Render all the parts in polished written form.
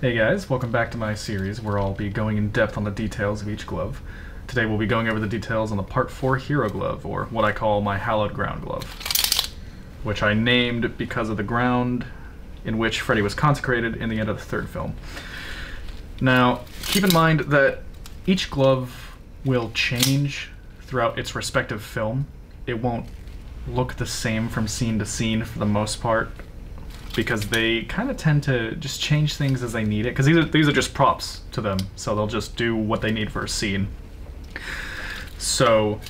Hey guys, welcome back to my series where I'll be going in depth on the details of each glove. Today we'll be going over the details on the Part 4 Hero Glove, or what I call my Hallowed Ground glove, which I named because of the ground in which Freddy was consecrated in the end of the third film. Now, keep in mind that each glove will change throughout its respective film. It won't look the same from scene to scene for the most part, because they kind of tend to just change things as they need it, because these are just props to them, so they'll just do what they need for a scene. So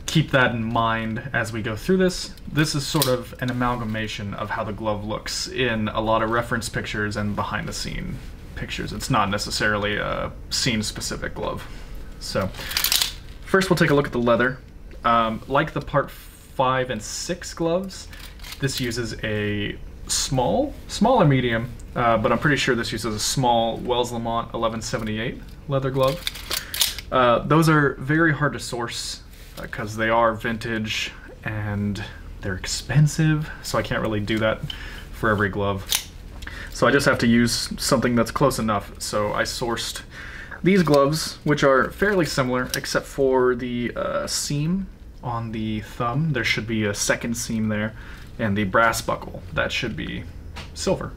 keep that in mind as we go through this. This is sort of an amalgamation of how the glove looks in a lot of reference pictures and behind the scene pictures. It's not necessarily a scene specific glove. So first we'll take a look at the leather. Like the Part 5 and 6 gloves, this uses a smaller medium, but I'm pretty sure this uses a small Wells Lamont 1178 leather glove. Those are very hard to source because they are vintage and they're expensive, so I can't really do that for every glove. So I just have to use something that's close enough. So I sourced these gloves, which are fairly similar, except for the seam on the thumb. There should be a second seam there. And the brass buckle, that should be silver.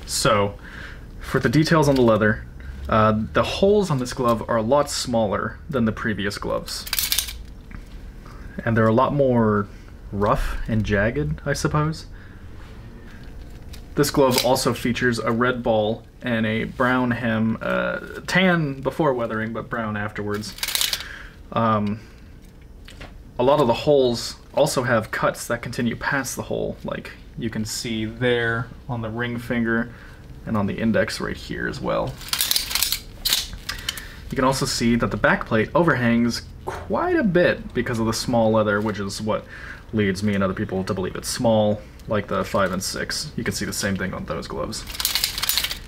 So, for the details on the leather, the holes on this glove are a lot smaller than the previous gloves. And they're a lot more rough and jagged, I suppose. This glove also features a red ball and a brown hem, tan before weathering, but brown afterwards. A lot of the holes also have cuts that continue past the hole, like you can see there on the ring finger and on the index right here as well. You can also see that the backplate overhangs quite a bit because of the small leather, which is what leads me and other people to believe it's small, like the 5 and 6. You can see the same thing on those gloves.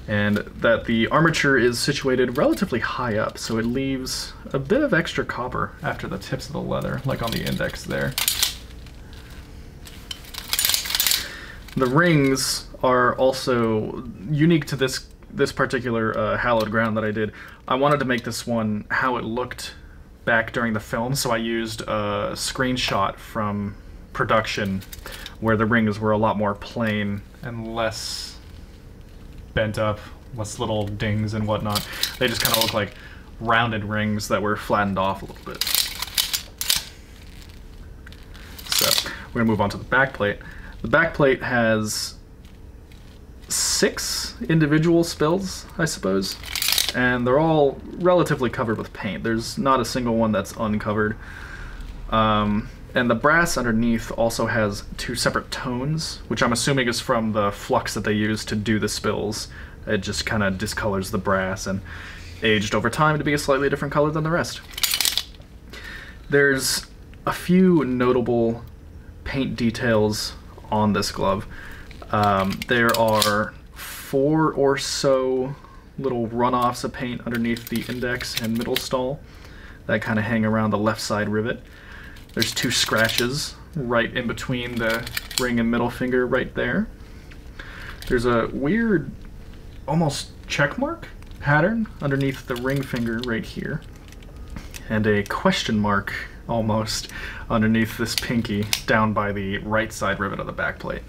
And that the armature is situated relatively high up, so it leaves a bit of extra copper after the tips of the leather, like on the index there. The rings are also unique to this particular Hallowed Ground that I did. I wanted to make this one how it looked back during the film, so I used a screenshot from production where the rings were a lot more plain and less bent up, less little dings and whatnot. They just kind of look like rounded rings that were flattened off a little bit. So we're gonna move on to the back plate. The back plate has 6 individual spills, I suppose, and they're all relatively covered with paint. There's not a single one that's uncovered. And the brass underneath also has 2 separate tones, which I'm assuming is from the flux that they use to do the spills. It just kind of discolors the brass and aged over time to be a slightly different color than the rest. There's a few notable paint details on this glove. There are 4 or so little runoffs of paint underneath the index and middle stall that kind of hang around the left side rivet. There's 2 scratches right in between the ring and middle finger right there. There's a weird, almost check mark pattern underneath the ring finger right here. And a question mark, almost, underneath this pinky down by the right side rivet of the back plate.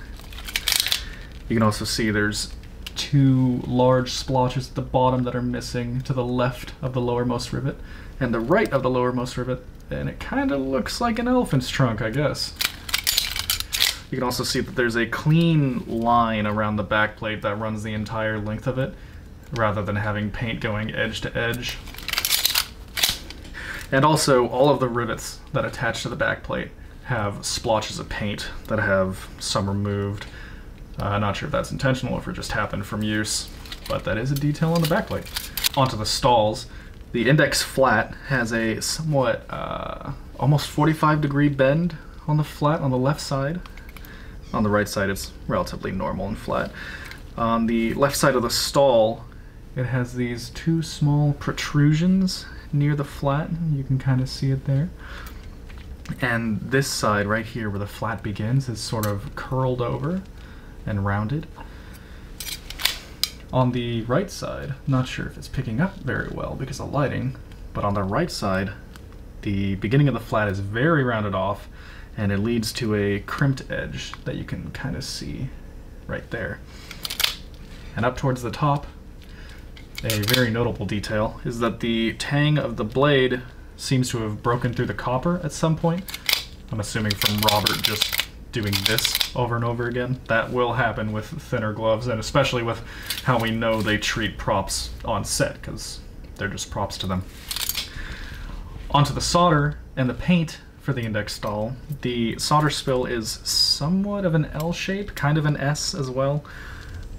You can also see there's 2 large splotches at the bottom that are missing to the left of the lowermost rivet and the right of the lowermost rivet. And it kind of looks like an elephant's trunk, I guess. You can also see that there's a clean line around the back plate that runs the entire length of it, rather than having paint going edge to edge. And also, all of the rivets that attach to the back plate have splotches of paint that have some removed. Not sure if that's intentional or if it just happened from use, but that is a detail on the back plate. Onto the stalls. The index flat has a somewhat, almost 45-degree bend on the flat on the left side. On the right side, it's relatively normal and flat. On the left side of the stall, it has these 2 small protrusions near the flat. You can kind of see it there. And this side right here where the flat begins is sort of curled over. and rounded. On the right side, not sure if it's picking up very well because of lighting, but on the right side, the beginning of the flat is very rounded off, and it leads to a crimped edge that you can kind of see right there. And up towards the top, a very notable detail is that the tang of the blade seems to have broken through the copper at some point. I'm assuming from Robert just doing this over and over again. That will happen with thinner gloves, and especially with how we know they treat props on set, because they're just props to them. Onto the solder and the paint for the index stall. The solder spill is somewhat of an L shape, kind of an S as well.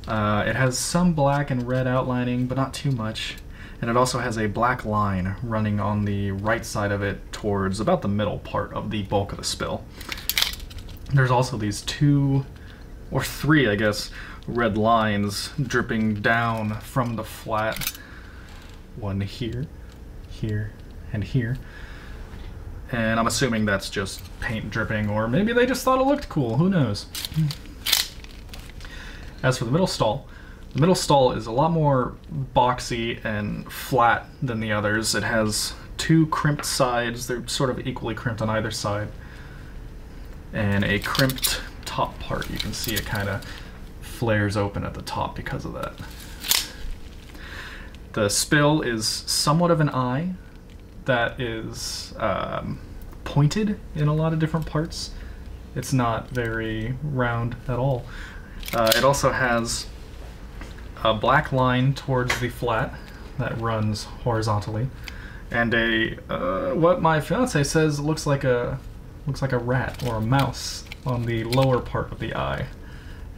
It has some black and red outlining, but not too much. And it also has a black line running on the right side of it towards about the middle part of the bulk of the spill. There's also these 2 or 3, I guess, red lines dripping down from the flat. One here, here, and here. And I'm assuming that's just paint dripping, or maybe they just thought it looked cool, who knows. As for the middle stall is a lot more boxy and flat than the others. It has 2 crimped sides, they're sort of equally crimped on either side, and a crimped top part. You can see it kind of flares open at the top because of that. The spill is somewhat of an eye that is pointed in a lot of different parts. It's not very round at all. It also has a black line towards the flat that runs horizontally, and a what my fiance says looks like a rat or a mouse on the lower part of the eye,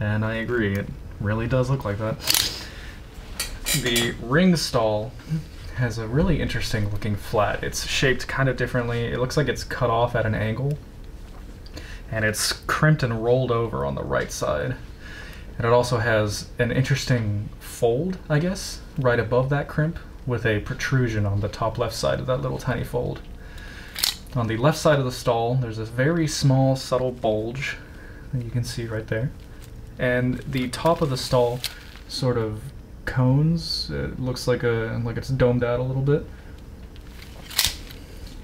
and I agree, it really does look like that. The ring stall has a really interesting looking flat. It's shaped kind of differently. It looks like it's cut off at an angle, and it's crimped and rolled over on the right side. And it also has an interesting fold, I guess, right above that crimp, with a protrusion on the top left side of that little tiny fold. On the left side of the stall, there's this very small, subtle bulge that you can see right there. And the top of the stall sort of cones. It looks like it's domed out a little bit.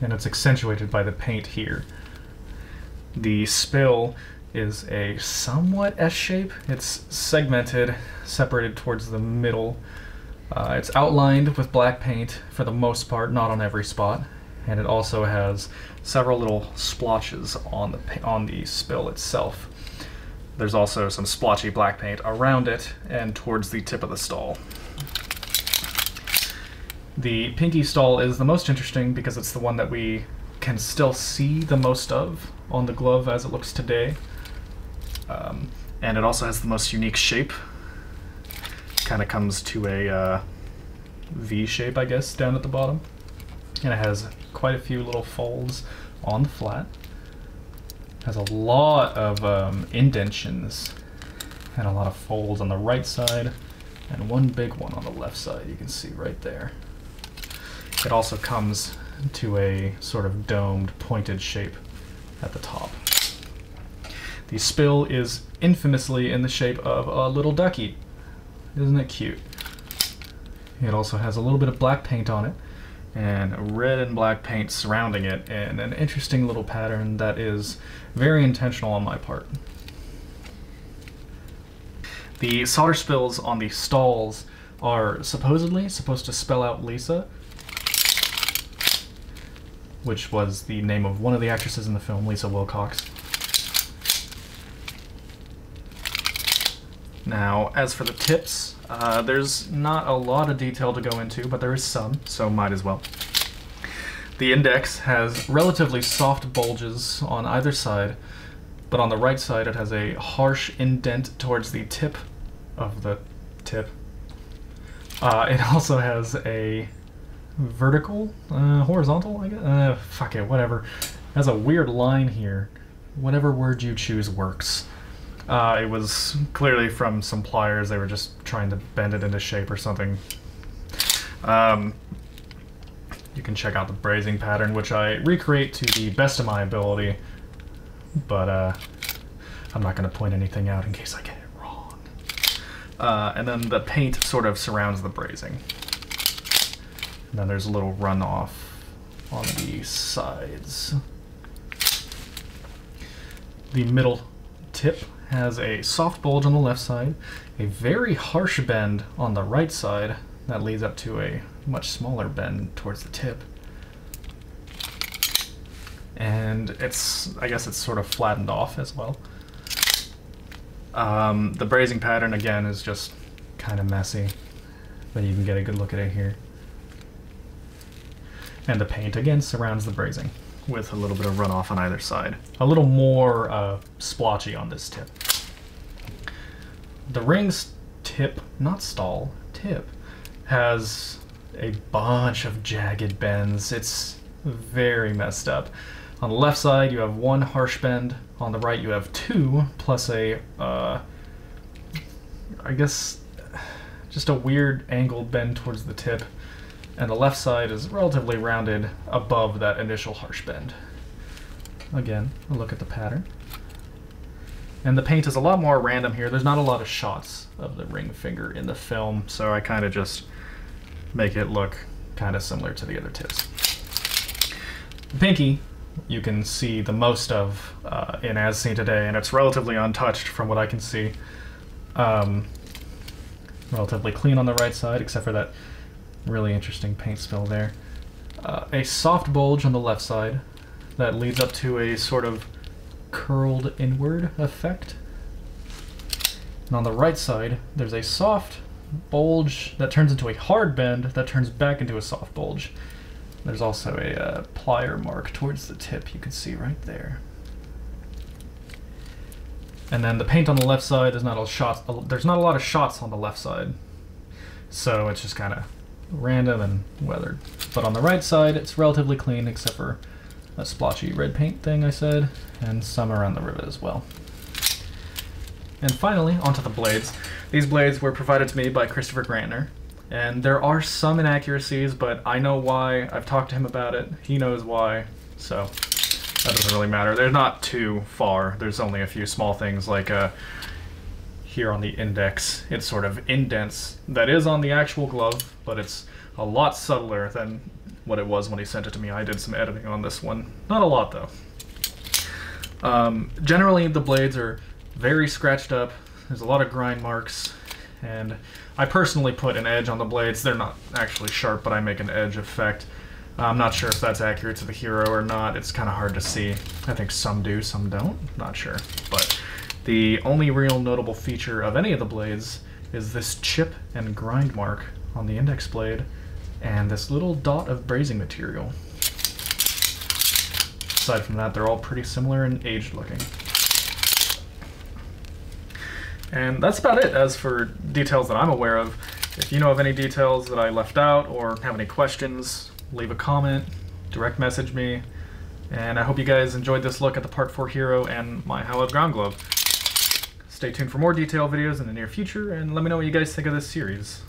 And it's accentuated by the paint here. The spill is a somewhat S shape. It's segmented, separated towards the middle. It's outlined with black paint for the most part, not on every spot. And it also has several little splotches on the spill itself. There's also some splotchy black paint around it and towards the tip of the stall. The pinky stall is the most interesting because it's the one that we can still see the most of on the glove as it looks today. And it also has the most unique shape. Kind of comes to a V shape, I guess, down at the bottom. And it has quite a few little folds on the flat. Has a lot of indentations and a lot of folds on the right side, and one big one on the left side you can see right there. It also comes to a sort of domed, pointed shape at the top. The spill is infamously in the shape of a little ducky. Isn't it cute? It also has a little bit of black paint on it, and red and black paint surrounding it, and an interesting little pattern that is very intentional on my part. The solder spills on the stalls are supposedly supposed to spell out Lisa, which was the name of one of the actresses in the film, Lisa Wilcox. Now, as for the tips, there's not a lot of detail to go into, but there is some, so might as well. The index has relatively soft bulges on either side, but on the right side it has a harsh indent towards the tip of the tip. It also has a vertical, horizontal, I guess? Fuck it, whatever. It has a weird line here. Whatever word you choose works. It was clearly from some pliers. They were just trying to bend it into shape or something. You can check out the brazing pattern, which I recreate to the best of my ability, but I'm not going to point anything out in case I get it wrong. And then the paint sort of surrounds the brazing. And then there's a little runoff on the sides. The middle tip has a soft bulge on the left side, a very harsh bend on the right side that leads up to a much smaller bend towards the tip. And I guess it's sort of flattened off as well. The brazing pattern, again, is just kind of messy, but you can get a good look at it here. And the paint, again, surrounds the brazing with a little bit of runoff on either side. A little more splotchy on this tip. The ring's tip, not stall, tip, has a bunch of jagged bends. It's very messed up. On the left side, you have one harsh bend. On the right, you have two, plus a, I guess, just a weird angled bend towards the tip. And the left side is relatively rounded above that initial harsh bend. Again, a look at the pattern. And the paint is a lot more random here. There's not a lot of shots of the ring finger in the film, so I kind of just make it look kind of similar to the other tips. The pinky, you can see the most of in As Seen Today, and it's relatively untouched from what I can see. Relatively clean on the right side, except for that really interesting paint spill there. A soft bulge on the left side that leads up to a sort of curled inward effect. And on the right side, there's a soft bulge that turns into a hard bend that turns back into a soft bulge. There's also a plier mark towards the tip you can see right there. And then the paint on the left side, there's not a lot of shots on the left side, so it's just kind of random and weathered. But on the right side, it's relatively clean, except for a splotchy red paint thing I said, and some around the rivet as well. And finally, onto the blades. These blades were provided to me by Christopher Grantner, and there are some inaccuracies, but I know why. I've talked to him about it. He knows why, so that doesn't really matter. They're not too far. There's only a few small things, like here on the index, it sort of indents. That is on the actual glove, but it's a lot subtler than what it was when he sent it to me. I did some editing on this one. Not a lot, though. Generally, the blades are very scratched up. There's a lot of grind marks, and I personally put an edge on the blades. They're not actually sharp, but I make an edge effect. I'm not sure if that's accurate to the hero or not. It's kind of hard to see. I think some do, some don't. Not sure. But the only real notable feature of any of the blades is this chip and grind mark on the index blade and this little dot of brazing material. Aside from that, they're all pretty similar and aged looking. And that's about it as for details that I'm aware of. If you know of any details that I left out or have any questions, leave a comment, direct message me, and I hope you guys enjoyed this look at the Part 4 hero and my Hallowed Ground glove. Stay tuned for more detail videos in the near future, and let me know what you guys think of this series.